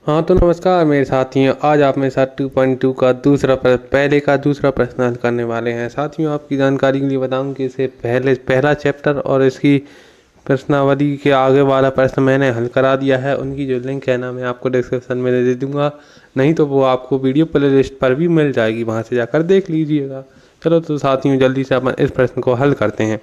हाँ तो नमस्कार मेरे साथियों, आज आप मेरे साथ 2.2 का पहले का दूसरा प्रश्न हल करने वाले हैं। साथियों, आपकी जानकारी के लिए बताऊं कि इससे पहले पहला चैप्टर और इसकी प्रश्नावली के आगे वाला प्रश्न मैंने हल करा दिया है। उनकी जो लिंक है ना, मैं आपको डिस्क्रिप्शन में दे दूंगा, नहीं तो वो आपको वीडियो प्ले लिस्ट पर भी मिल जाएगी, वहाँ से जाकर देख लीजिएगा। चलो तो साथियों, जल्दी से अपन इस प्रश्न को हल करते हैं।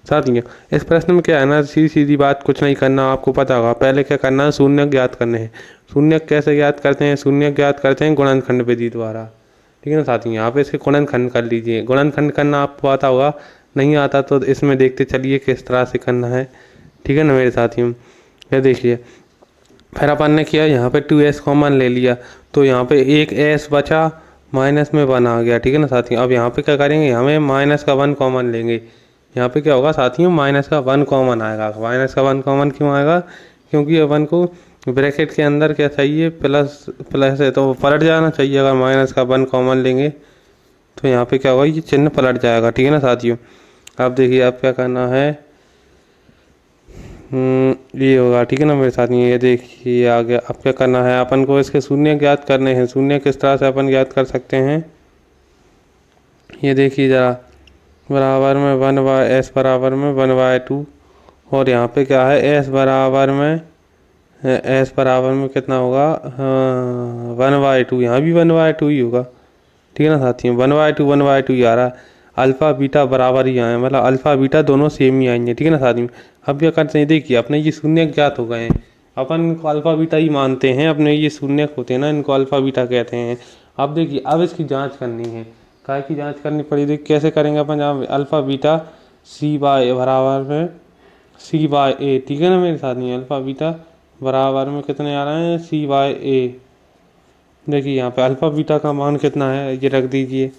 साथियों, इस प्रश्न में क्या है ना, सीधी सीधी बात, कुछ नहीं करना, आपको पता होगा। पहले क्या करना है, शून्य ज्ञात करने हैं। शून्य कैसे ज्ञात करते हैं? शून्य ज्ञात करते हैं गुणनखंड विधि द्वारा। ठीक है ना साथियों, यहाँ पे इसके गुणनखंड कर लीजिए। गुणनखंड करना आपको आता होगा, नहीं आता तो इसमें देखते चलिए किस तरह से करना है। ठीक है ना मेरे साथियों, ये देखिए। फिर अपन ने किया, यहाँ पे 2s कॉमन ले लिया, तो यहाँ पे एक s बचा, माइनस में 1 आ गया। ठीक है ना साथियों, अब यहाँ पे क्या करेंगे, यहाँ पे माइनस का 1 कॉमन लेंगे। यहाँ पे क्या होगा साथियों, माइनस का 1 कॉमन आएगा। माइनस का 1 कॉमन क्यों आएगा? क्योंकि 1 को ब्रैकेट के अंदर क्या चाहिए, प्लस प्लस है तो पलट जाना चाहिए। अगर माइनस का 1 कॉमन लेंगे तो यहाँ पे क्या होगा, ये चिन्ह पलट जाएगा। ठीक है ना साथियों, अब देखिए अब क्या करना है, ये होगा। ठीक है ना मेरे साथ, ये देखिए आ गया। अब क्या करना है, अपन को इसके शून्य ज्ञात करने हैं। शून्य किस तरह से अपन ज्ञात कर सकते हैं, ये देखिए ज़रा। बराबर में 1/s बराबर में 1/2, और यहाँ पे क्या है, s बराबर में कितना होगा, 1/2। यहाँ भी 1/2 ही होगा। ठीक है ना साथियों, 1/2 ही आ रहा है। अल्फ़ा बीटा बराबर ही आए, मतलब अल्फ़ा बीटा दोनों सेम ही आएंगे। ठीक है ना साथियों, अब क्या करते हैं, देखिए अपने ये शून्य ज्ञात हो गए हैं, अपन इनको अल्फ़ा बीटा ही मानते हैं। अपने ये शून्य होते हैं ना, इनको अल्फ़ा बीटा कहते हैं। अब देखिए, अब इसकी जांच करनी है। काय की जांच करनी पड़ी, देखिए कैसे करेंगे अपन। जहाँ अल्फ़ा बीटा c/a बराबर में c/a। ठीक है ना मेरे साथ, नहीं अल्फ़ा बीटा बराबर में कितने आ रहे हैं, c/a। देखिए यहाँ पे अल्फ़ा बीटा का मान कितना है, ये रख दीजिए,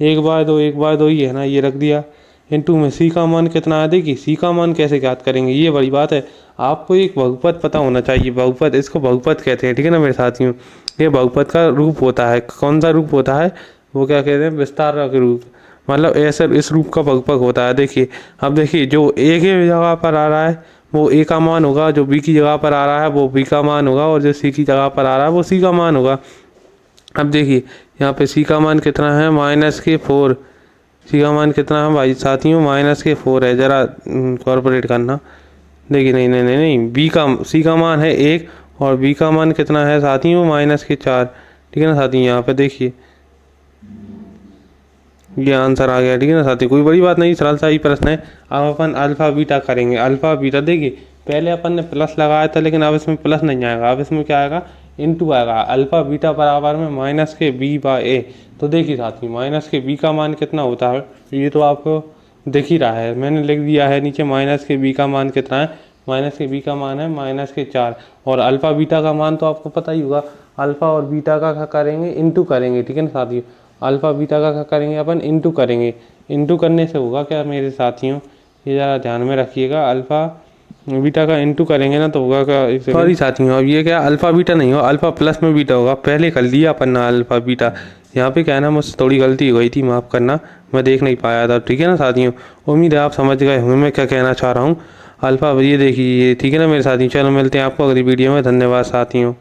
1/2 ही है ना, ये रख दिया। इनटू में c का मान कितना है, देखिए c का मान कैसे ज्ञात करेंगे, ये बड़ी बात है। आपको एक बहुपद पता होना चाहिए। बहुपद, इसको बहुपद कहते हैं। ठीक है ना मेरे साथियों, ये बहुपद का रूप होता है। कौन सा रूप होता है, वो क्या कहते हैं, विस्तारक रूप। मतलब ऐसे इस रूप का बहुपद होता है। देखिए, अब देखिए जो a की जगह पर आ रहा है वो a का मान होगा, जो b की जगह पर आ रहा है वो b का मान होगा, और जो c की जगह पर आ रहा है वो c का मान होगा। अब देखिए यहाँ पे c का मान कितना है, -4। c का मान कितना है भाई साथियों, -4 है। ज़रा कॉर्पोरेट करना। देखिए नहीं नहीं नहीं नहीं, c का मान है 1, और b का मान कितना है साथियों, -4। ठीक है ना साथियों, यहाँ पे देखिए ये आंसर आ गया। ठीक है ना साथियों, कोई बड़ी बात नहीं, सरल सा ही प्रश्न है। अब अपन अल्फ़ा बीटा करेंगे। अल्फ़ा बीटा देखिए, पहले अपन ने प्लस लगाया था, लेकिन अब इसमें प्लस नहीं आएगा। अब इसमें क्या आएगा, इनटू आएगा। अल्फ़ा बीटा बराबर में -b/a। तो देखिए साथियों, -b का मान कितना होता है, ये तो आपको दिख ही रहा है, मैंने लिख दिया है नीचे। -b का मान कितना है, -b का मान है -4। और अल्फ़ा बीटा का मान तो आपको पता ही होगा। अल्फ़ा और बीटा का क्या करेंगे, इंटू करेंगे। ठीक है ना साथियों, अल्फ़ा बीटा का क्या करेंगे अपन, इंटू करेंगे। इंटू करने से होगा क्या मेरे साथियों, ये ज़रा ध्यान में रखिएगा। अल्फ़ा बीटा का इंटू करेंगे ना तो होगा क्या, सॉरी साथियों, अब ये क्या अल्फ़ा बीटा नहीं होगा, अल्फ़ा प्लस में बीटा होगा। पहले कर लिया अपन ना अल्फ़ा बीटा। यहाँ पे क्या है ना, मुझसे थोड़ी गलती हो गई थी, माफ़ करना, मैं देख नहीं पाया था। ठीक है ना साथियों, उम्मीद है आप समझ गए होंगे मैं क्या कहना चाह रहा हूँ। अल्फ़ा, ये देखिए, ठीक है ना मेरे साथियों। चलो मिलते हैं आपको अगली वीडियो में। धन्यवाद साथियों।